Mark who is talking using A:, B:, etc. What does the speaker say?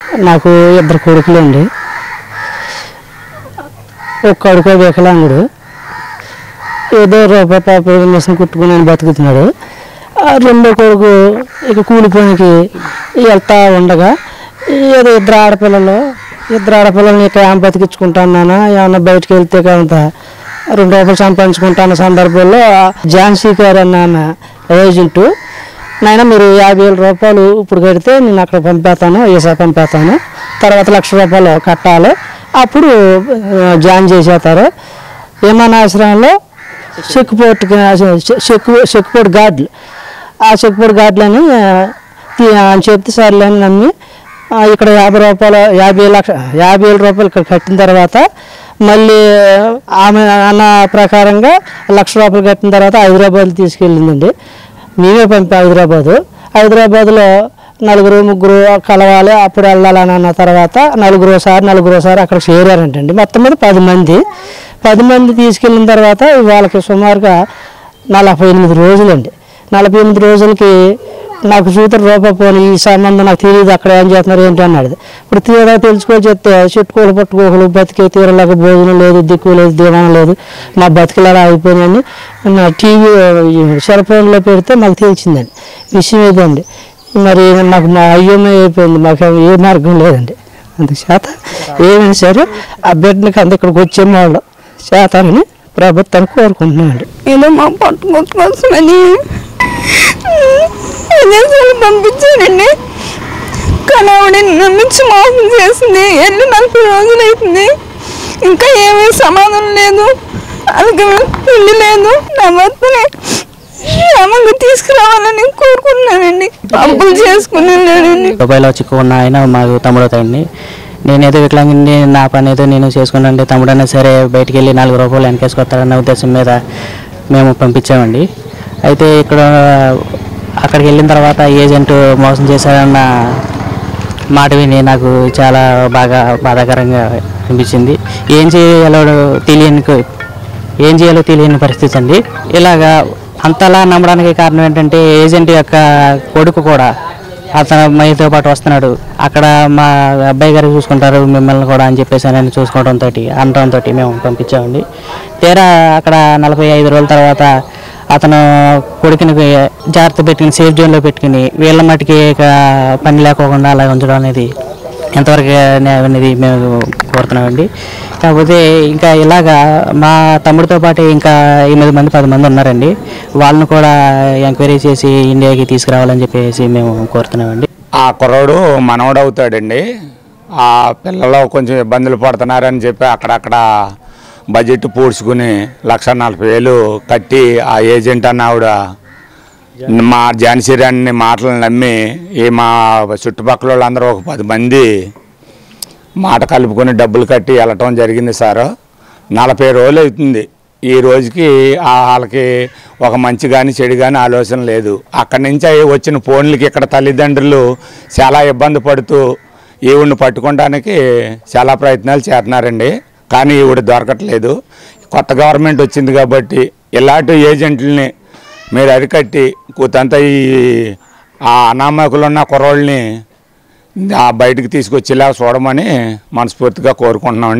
A: నాకు ఇద్దరు కొడుకులండి. ఒక కొడుకు వికలాంగుడు, ఏదో రూపాయి పాప మిషన్ కుట్టుకుని బతుకుతున్నాడు. రెండో కొడుకు ఇక కూలి పనికి వెళ్తా ఉండగా ఏదో ఇద్దరు ఆడపిల్లల్ని క్యాంప్ బతికించుకుంటాను, ఏమన్నా బయటకు వెళ్తే కొంత 2 రూపాయలు సంపాదించుకుంటాన్న సందర్భంలో ఝాన్సీ గారు అన్న ఆమె ఏజెంటు, నాయన మీరు 50,000 రూపాయలు ఇప్పుడు కడితే నేను అక్కడ పంపేస్తాను, పంపేస్తాను, తర్వాత ₹1,00,000 కట్టాలి, అప్పుడు జాయిన్ చేసేస్తారు. విమానాశ్రయంలో చెక్కుపోటు గార్డులు, ఆ చెక్కుపోటు గార్డులని అని చెప్తే సర్లేని నమ్మి ఇక్కడ ₹50,000 ఇక్కడ కట్టిన తర్వాత మళ్ళీ ఆమె అన్న ప్రకారంగా ₹1,00,000 కట్టిన తర్వాత హైదరాబాద్ తీసుకెళ్ళిందండి. మేమే పంపా హైదరాబాద్లో 4-3 కలవాలి, అప్పుడు వెళ్ళాలని అన్న తర్వాత నలుగురోసారి అక్కడ చేరారంటండి. మొత్తం మీద 10 మంది తీసుకెళ్ళిన తర్వాత వాళ్ళకి సుమారుగా 48 రోజులండి. 48 రోజులకి నాకు ₹1 ఈ సంబంధం నాకు తెలియదు, అక్కడ ఏం చేస్తున్నారు ఏంటి అన్నాడు. ఇప్పుడు తీరా తెలుసుకోవాలి చెప్తే చెట్టుకోలు పట్టుకోకలు బతికే తీరలేక భోజనం లేదు, దిక్కు లేదు, దివాణం లేదు, మా బతికిలాగా అయిపోయిందని నా టీవీ సెల్ ఫోన్లో పెడితే మాకు తెలిసిందండి విషయం ఏదండి. మరి నాకు మా అయ్యమే అయిపోయింది, మాకు ఏ మార్గం లేదండి. అందుచేత ఏమైనా సరే ఆ బిడ్డకి ఇక్కడికి వచ్చేవాళ్ళు చేతానని ప్రభుత్వాన్ని కోరుకుంటున్నామండి.
B: ఏదో మా పట్టుకోసమని పంపించానండి, కానీ ఆవిడ నమ్మించి మోసం చేసింది. 40 రోజులు అవుతుంది, ఇంకా ఏమీ సమాధానం లేదు, అలాగే పెళ్లి లేదు. నా భర్తని క్షేమంగా తీసుకురావాలని కోరుకుంటున్నానండి. అప్పులు చేసుకున్నానండి.
C: దుబాయ్లో చిక్కుకున్న ఆయన మాకు తమ్ముడు అవుతాయండి. నేనేదో వికలాంగుని, నా పని ఏదో నేను చేసుకున్నాండి. తమ్ముడైనా సరే బయటికి వెళ్ళి ₹4 వెనకేసుకొస్తారన్న ఉద్దేశం మీద మేము పంపించామండి. అయితే అక్కడికి వెళ్ళిన తర్వాత ఏజెంట్ మోసం చేశారన్న మాట విని నాకు చాలా బాగా బాధాకరంగా అనిపించింది. ఏం చేయాలో తెలియని పరిస్థితి అండి. ఇలాగా అంతలా నమ్మడానికి కారణం ఏంటంటే ఏజెంట్ యొక్క కొడుకు కూడా అతను మైతో పాటు వస్తున్నాడు, అక్కడ మా అబ్బాయి గారు చూసుకుంటారు మిమ్మల్ని కూడా అని చెప్పేసి ఆయన అనడంతో మేము పంపించామండి. తీరా అక్కడ 45 రోజుల తర్వాత అతను కొడుకుని జాగ్రత్త పెట్టుకుని సేఫ్ జోన్లో పెట్టుకుని వీళ్ళ మట్టికి పని లేకోకుండా అలా ఉంచడం అనేది ఎంతవరకు అనేది మేము కోరుతున్నామండి. కాకపోతే ఇంకా ఇలాగా మా తమ్ముడితో పాటు ఇంకా 10 మంది ఉన్నారండి. వాళ్ళని కూడా ఎంక్వైరీ చేసి ఇండియాకి తీసుకురావాలని చెప్పేసి మేము కోరుతున్నామండి.
D: ఆ కుర్రాడు మనవడు అవుతాడండి. ఆ పిల్లలు కొంచెం ఇబ్బందులు పడుతున్నారని చెప్పి అక్కడక్కడ బడ్జెట్ పూడ్చుకుని ₹1,40,000 కట్టి ఆ ఏజెంట్ అన్న ఆవిడ మా ఝాన్సీ రాణి మాటలు నమ్మి మా చుట్టుపక్కల వాళ్ళందరూ ఒక 10 మంది మాట కలుపుకొని డబ్బులు కట్టి వెళ్ళటం జరిగింది సార్. 40 రోజులు అవుతుంది. ఈ రోజుకి వాళ్ళకి ఒక మంచి కానీ చెడు కానీ ఆలోచన లేదు. అక్కడి నుంచి వచ్చిన ఫోన్లకి ఇక్కడ తల్లిదండ్రులు చాలా ఇబ్బంది పడుతూ ఈవిడిని పట్టుకోవడానికి చాలా ప్రయత్నాలు చేస్తున్నారండి. కానీ ఈవిడ దొరకట్లేదు. కొత్త గవర్నమెంట్ వచ్చింది కాబట్టి ఇలాంటి ఏజెంట్లని మీరు అరికట్టి కూతంతా ఆ అనామకులు ఉన్న కుర్రోళ్ళని బయటకు తీసుకొచ్చేలా చూడమని మనస్ఫూర్తిగా కోరుకుంటున్నామండి.